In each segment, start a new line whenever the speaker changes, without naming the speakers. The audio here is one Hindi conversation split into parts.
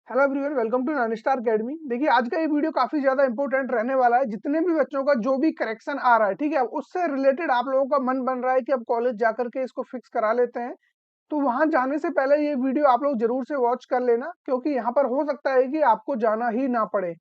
Hello everyone, welcome to Nine Star Academy. देखिए, आज का ये वीडियो काफी ज्यादा इंपॉर्टेंट रहने वाला है। जितने भी बच्चों का जो भी करेक्शन आ रहा है, ठीक है, उससे रिलेटेड आप लोगों का मन बन रहा है कि अब कॉलेज जाकर के इसको फिक्स करा लेते हैं। तो वहां जाने से पहले ये वीडियो आप लोग जरूर से वॉच कर लेना, क्योंकि यहाँ पर हो सकता है कि आपको जाना ही ना पड़े।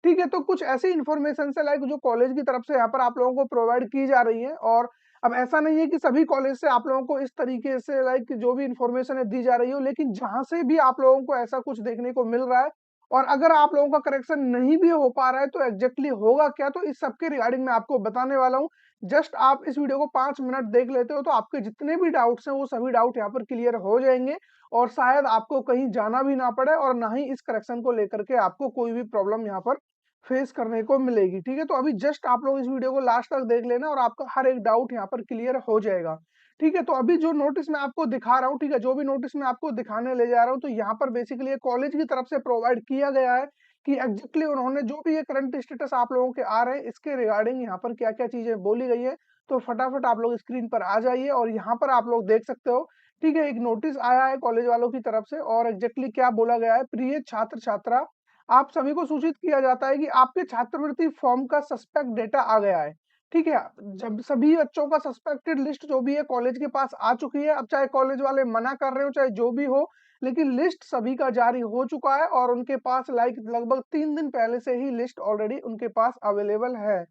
ठीक है, तो कुछ ऐसी इन्फॉर्मेशन से लाइक जो कॉलेज की तरफ से यहाँ पर आप लोगों को प्रोवाइड की जा रही है। और अब ऐसा नहीं है कि सभी कॉलेज से आप लोगों को इस तरीके से लाइक जो भी इन्फॉर्मेशन है दी जा रही हो, लेकिन जहां से भी आप लोगों को ऐसा कुछ देखने को मिल रहा है और अगर आप लोगों का करेक्शन नहीं भी हो पा रहा है तो एग्जैक्टली होगा क्या, तो इस सब के रिगार्डिंग मैं आपको बताने वाला हूँ। जस्ट आप इस वीडियो को 5 मिनट देख लेते हो तो आपके जितने भी डाउट्स हैं वो सभी डाउट यहाँ पर क्लियर हो जाएंगे और शायद आपको कहीं जाना भी ना पड़े और ना ही इस करेक्शन को लेकर के आपको कोई भी प्रॉब्लम यहाँ पर फेस करने को मिलेगी। ठीक है, तो अभी जस्ट आप लोग इस वीडियो को लास्ट तक देख लेना और आपका हर एक डाउट यहाँ पर क्लियर हो जाएगा। ठीक है, तो अभी जो नोटिस मैं आपको दिखा रहा हूँ, ठीक है, जो भी नोटिस मैं आपको दिखाने ले जा रहा हूँ, तो यहाँ पर बेसिकली कॉलेज की तरफ से प्रोवाइड किया गया है कि एग्जैक्टली उन्होंने जो भी ये करंट स्टेटस आप लोगों के आ रहे हैं इसके रिगार्डिंग यहाँ पर क्या क्या चीजें बोली गई है। तो फटाफट आप लोग स्क्रीन पर आ जाइए और यहाँ पर आप लोग देख सकते हो। ठीक है, एक नोटिस आया है कॉलेज वालों की तरफ से और एग्जैक्टली क्या बोला गया है। प्रिय छात्र छात्रा, आप सभी को सूचित किया जाता है कि आपके छात्रवृत्ति फॉर्म का सस्पेक्ट डेटा आ गया है। ठीक है, जब सभी बच्चों का सस्पेक्टेड लिस्ट जो भी है कॉलेज के पास आ चुकी है। अब चाहे कॉलेज वाले मना कर रहे हो चाहे जो भी हो, लेकिन लिस्ट सभी का जारी हो चुका है और उनके पास लाइक लगभग 3 दिन पहले से ही लिस्ट ऑलरेडी उनके पास अवेलेबल है।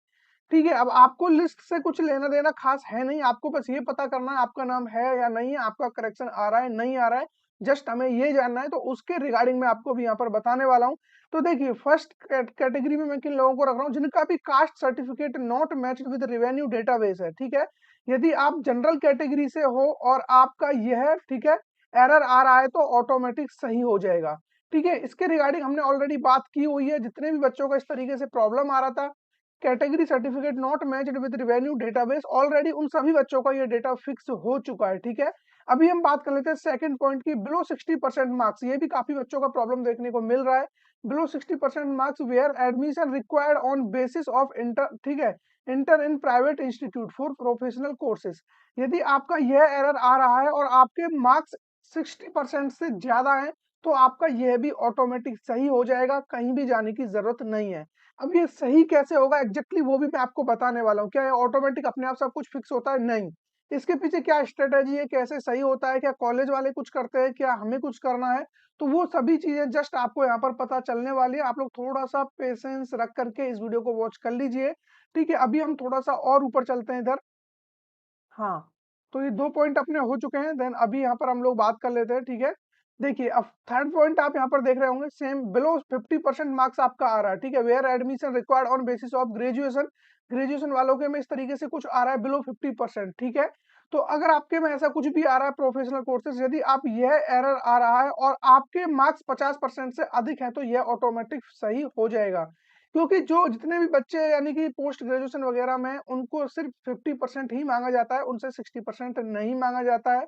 ठीक है, अब आपको लिस्ट से कुछ लेना देना खास है नहीं, आपको बस ये पता करना है आपका नाम है या नहीं है, आपका करेक्शन आ रहा है नहीं आ रहा है, जस्ट हमें ये जानना है। तो उसके रिगार्डिंग मैं आपको भी यहाँ पर बताने वाला हूँ। तो देखिए, फर्स्ट कैटेगरी में मैं किन लोगों को रख रहा हूँ, जिनका भी caste certificate not matched with revenue database है। ठीक है, यदि आप जनरल कैटेगरी से हो और आपका यह ठीक है एरर आ रहा है तो ऑटोमेटिक सही हो जाएगा। ठीक है, इसके रिगार्डिंग हमने ऑलरेडी बात की हुई है। जितने भी बच्चों का इस तरीके से प्रॉब्लम आ रहा था, category certificate not matched with revenue database, already उन सभी बच्चों का ये डेटा फिक्स हो चुका है। ठीक है, अभी हम बात कर लेते हैं सेकंड पॉइंट की, बिलो 60% मार्क्स। ये भी काफी बच्चों का प्रॉब्लम देखने को मिल रहा है। Below 60% marks where admission required on basis of inter, ठीक है, inter in private institute for professional courses. यदि आपका यह एरर आ रहा है और आपके मार्क्स 60% से ज्यादा है तो आपका यह भी ऑटोमेटिक सही हो जाएगा, कहीं भी जाने की जरूरत नहीं है। अब ये सही कैसे होगा एग्जैक्टली वो भी मैं आपको बताने वाला हूँ। क्या ये ऑटोमेटिक अपने आप सब कुछ फिक्स होता है? नहीं। इसके पीछे क्या स्ट्रेटेजी है, कैसे सही होता है, क्या कॉलेज वाले कुछ करते हैं, क्या हमें कुछ करना है, तो वो सभी चीजें जस्ट आपको यहाँ पर पता चलने वाली है। आप लोग थोड़ा सा पेशेंस रख करके इस वीडियो को वॉच कर लीजिए। ठीक है, अभी हम थोड़ा सा और ऊपर चलते हैं इधर। हाँ, तो ये 2 पॉइंट अपने हो चुके हैं। देन अभी यहाँ पर हम लोग बात कर लेते हैं। ठीक है, देखिए अब थर्ड पॉइंट आप यहाँ पर देख रहे होंगे, सेम बिलो 50% मार्क्स आपका आ रहा है। ठीक है, where admission required on basis of graduation. Graduation वालों के में इस तरीके से कुछ आ रहा है बिलो 50%। ठीक है, तो अगर आपके में ऐसा कुछ भी आ रहा है प्रोफेशनल कोर्सेज, यदि आप यह एरर आ रहा है और आपके मार्क्स 50% से अधिक है तो यह ऑटोमेटिक सही हो जाएगा। क्योंकि जो जितने भी बच्चे यानी कि पोस्ट ग्रेजुएशन वगैरह में उनको सिर्फ 50% ही मांगा जाता है, उनसे 60% नहीं मांगा जाता है।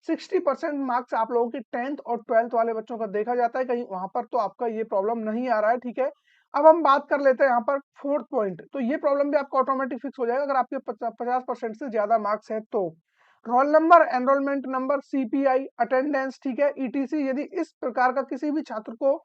60% मार्क्स आप लोगों की 10th और 12th वाले बच्चों का देखा जाता है, कहीं वहां पर तो आपका ये प्रॉब्लम नहीं आ रहा है। ठीक है, अब हम बात कर लेते हैं यहाँ पर फोर्थ पॉइंट। तो ये प्रॉब्लम भी आपका ऑटोमेटिक फिक्स हो जाएगा अगर आपके 50% से ज्यादा मार्क्स है तो। Roll number, enrolment number, CPI, attendance, ठीक है, ईटीसी, यदि इस प्रकार का किसी भी छात्र को,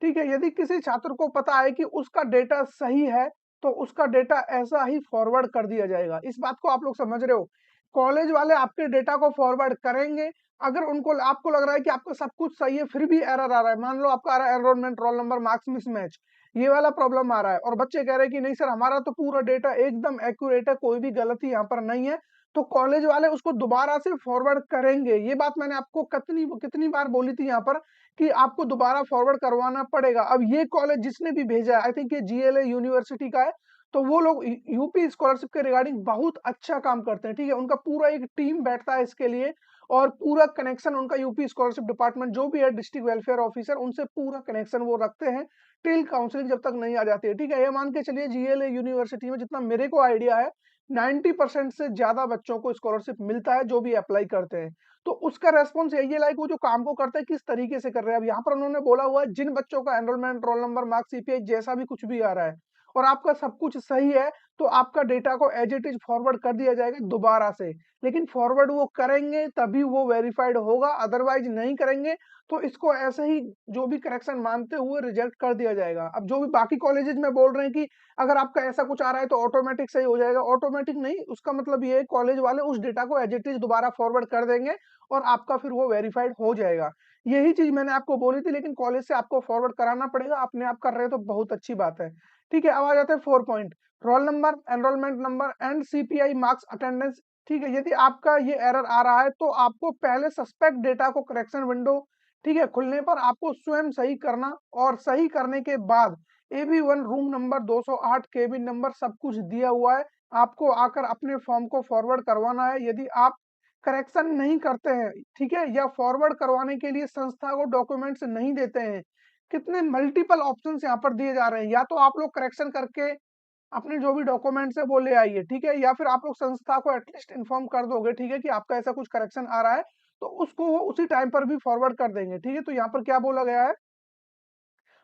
ठीक है, यदि किसी छात्र को पता है कि उसका डेटा सही है तो उसका डेटा ऐसा ही फॉरवर्ड कर दिया जाएगा। इस बात को आप लोग समझ रहे हो? कॉलेज वाले आपके डेटा को फॉरवर्ड करेंगे। अगर उनको आपको लग रहा है कि आपका सब कुछ सही है फिर भी एरर आ रहा है, मान लो आपका आ रहा है enrolment, roll number, marks mismatch, ये वाला प्रॉब्लम आ रहा है और बच्चे कह रहे हैं कि नहीं सर हमारा तो पूरा डेटा एकदम एक्यूरेट है, कोई भी गलती यहाँ पर नहीं है, तो कॉलेज वाले उसको दोबारा से फॉरवर्ड करेंगे। ये बात मैंने आपको कितनी कितनी बार बोली थी यहाँ पर कि आपको दोबारा फॉरवर्ड करवाना पड़ेगा। अब ये कॉलेज जिसने भी भेजा है, आई थिंक ये जीएलए यूनिवर्सिटी का है, तो वो लोग यूपी स्कॉलरशिप के रिगार्डिंग बहुत अच्छा काम करते हैं। ठीक है, उनका पूरा एक टीम बैठता है इसके लिए और पूरा कनेक्शन उनका यूपी स्कॉलरशिप डिपार्टमेंट जो भी है डिस्ट्रिक्ट वेलफेयर ऑफिसर उनसे पूरा कनेक्शन वो रखते हैं टिल काउंसलिंग जब तक नहीं आ जाती है। ठीक है, ये मान के चलिए जीएलए यूनिवर्सिटी में जितना मेरे को आइडिया है 90% से ज्यादा बच्चों को स्कॉलरशिप मिलता है जो भी अप्लाई करते हैं। तो उसका रेस्पॉन्स यही है लाइक वो जो काम को करता है किस तरीके से कर रहे हैं। अब यहाँ पर उन्होंने बोला हुआ है जिन बच्चों का enrolment, roll number, marks, CPI जैसा भी कुछ भी आ रहा है और आपका सब कुछ सही है, तो आपका डेटा को एज इट इज फॉरवर्ड कर दिया जाएगा दोबारा से। लेकिन फॉरवर्ड वो करेंगे तभी वो वेरीफाइड होगा, अदरवाइज नहीं करेंगे तो इसको ऐसे ही जो भी करेक्शन मानते हुए रिजेक्ट कर दिया जाएगा। अब जो भी बाकी कॉलेजेस में बोल रहे हैं कि अगर आपका ऐसा कुछ आ रहा है तो ऑटोमेटिक सही हो जाएगा, ऑटोमेटिक नहीं, उसका मतलब ये है कॉलेज वाले उस डेटा को एज इट इज दोबारा फॉरवर्ड कर देंगे और आपका फिर वो वेरीफाइड हो जाएगा। यही चीज मैंने आपको बोली थी, लेकिन कॉलेज से आपको फॉरवर्ड कराना पड़ेगा, अपने आप कर रहे हैं तो बहुत अच्छी बात है। ठीक है, अब आ जाते हैं 4 point. Roll number, enrolment number and CPI marks attendance. ठीक है, यदि आपका ये एरर आ रहा है तो आपको पहले सस्पेक्ट डेटा को करेक्शन विंडो, ठीक है, खुलने पर आपको स्वयं सही करना, और सही करने के बाद AB1 room number 208 cabin number सब कुछ दिया हुआ है, आपको आकर अपने फॉर्म को फॉरवर्ड करवाना है। यदि आप करेक्शन नहीं करते हैं, ठीक है, या फॉरवर्ड करवाने के लिए संस्था को डॉक्यूमेंट्स नहीं देते हैं, कितने मल्टीपल ऑप्शंस यहाँ पर दिए जा रहे हैं। या तो आप लोग करेक्शन करके अपने जो भी डॉक्यूमेंट्स है वो ले आइए, ठीक है, या फिर आप लोग संस्था को एटलीस्ट इन्फॉर्म कर दोगे, ठीक है, कि आपका ऐसा कुछ करेक्शन आ रहा है, तो उसको वो उसी टाइम पर भी फॉरवर्ड कर देंगे। ठीक है, तो यहाँ पर क्या बोला गया है,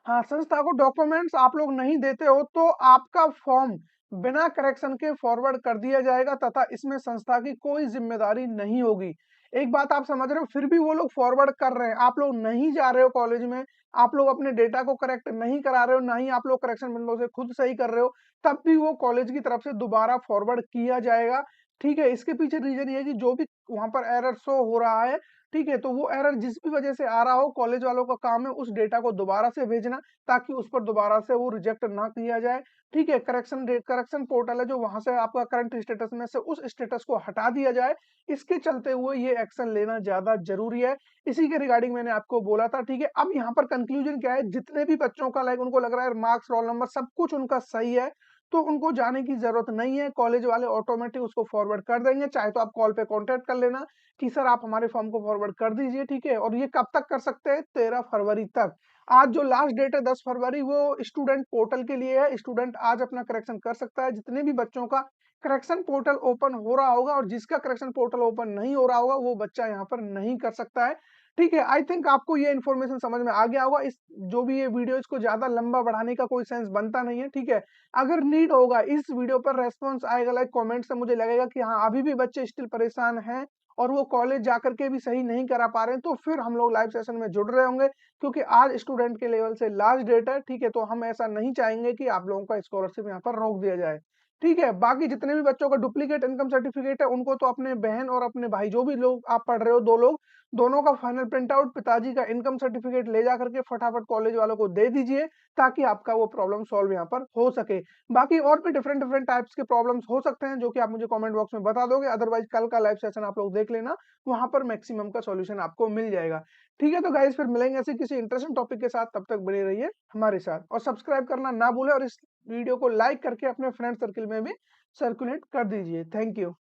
हाँ, संस्था को डॉक्यूमेंट्स आप लोग नहीं देते हो तो आपका फॉर्म बिना करेक्शन के फॉरवर्ड कर दिया जाएगा तथा इसमें संस्था की कोई जिम्मेदारी नहीं होगी। एक बात आप समझ रहे हो, फिर भी वो लोग फॉरवर्ड कर रहे हैं, आप लोग नहीं जा रहे हो कॉलेज में, आप लोग अपने डेटा को करेक्ट नहीं करा रहे हो, ना ही आप लोग करेक्शन विंडो से खुद सही कर रहे हो, तब भी वो कॉलेज की तरफ से दोबारा फॉरवर्ड किया जाएगा। ठीक है, इसके पीछे रीजन ये है कि जो भी वहां पर एरर शो हो रहा है, ठीक है, तो वो एरर जिस भी वजह से आ रहा हो, कॉलेज वालों का काम है उस डेटा को दोबारा से भेजना, ताकि उस पर दोबारा से वो रिजेक्ट ना किया जाए। ठीक है, करेक्शन पोर्टल है जो वहां से आपका करंट स्टेटस में से उस स्टेटस को हटा दिया जाए, इसके चलते हुए ये एक्शन लेना ज्यादा जरूरी है। इसी के रिगार्डिंग मैंने आपको बोला था। ठीक है, अब यहाँ पर कंक्लूजन क्या है, जितने भी बच्चों का लाइक उनको लग रहा है मार्क्स, रोल नंबर सब कुछ उनका सही है, तो उनको जाने की जरूरत नहीं है, कॉलेज वाले ऑटोमेटिक उसको फॉरवर्ड कर देंगे। चाहे तो आप कॉल पे कांटेक्ट कर लेना कि सर आप हमारे फॉर्म को फॉरवर्ड कर दीजिए। ठीक है, और ये कब तक कर सकते हैं, 13 फरवरी तक। आज जो लास्ट डेट है 10 फरवरी, वो स्टूडेंट पोर्टल के लिए है, स्टूडेंट आज अपना करेक्शन कर सकता है। जितने भी बच्चों का करेक्शन पोर्टल ओपन हो रहा होगा और जिसका करेक्शन पोर्टल ओपन नहीं हो रहा होगा वो बच्चा यहाँ पर नहीं कर सकता है। ठीक है, आई थिंक आपको ये इन्फॉर्मेशन समझ में आ गया होगा। इस जो भी ये वीडियो, इसको ज्यादा लंबा बढ़ाने का कोई सेंस बनता नहीं है। ठीक है, अगर नीड होगा इस वीडियो पर रेस्पॉन्स आएगा, लाइक कमेंट से मुझे लगेगा कि हाँ अभी भी बच्चे स्टिल परेशान हैं और वो कॉलेज जाकर के भी सही नहीं करा पा रहे हैं, तो फिर हम लोग लाइव सेशन में जुड़ रहे होंगे, क्योंकि आज स्टूडेंट के लेवल से लास्ट डेट है। ठीक है, तो हम ऐसा नहीं चाहेंगे कि आप लोगों का स्कॉलरशिप यहाँ पर रोक दिया जाए। ठीक है, बाकी जितने भी बच्चों का डुप्लीकेट इनकम सर्टिफिकेट है उनको तो अपने बहन और अपने भाई, जो भी लोग आप पढ़ रहे हो, दो लोग, दोनों का फाइनल प्रिंट आउट, पिताजी का इनकम सर्टिफिकेट ले जा करके फटाफट कॉलेज वालों को दे दीजिए, ताकि आपका वो प्रॉब्लम सॉल्व यहाँ पर हो सके। बाकी और भी डिफरेंट डिफरेंट टाइप्स के प्रॉब्लम्स हो सकते हैं जो कि आप मुझे कमेंट बॉक्स में बता दोगे, अदरवाइज कल का लाइव सेशन आप लोग देख लेना, वहां पर मैक्सिमम का सॉल्यूशन आपको मिल जाएगा। ठीक है, तो गाइस फिर मिलेंगे ऐसे किसी इंटरेस्टिंग टॉपिक के साथ, तब तक बने रहिए हमारे साथ और सब्सक्राइब करना ना भूलें, और इस वीडियो को लाइक करके अपने फ्रेंड सर्किल में भी सर्कुलेट कर दीजिए। Thank you.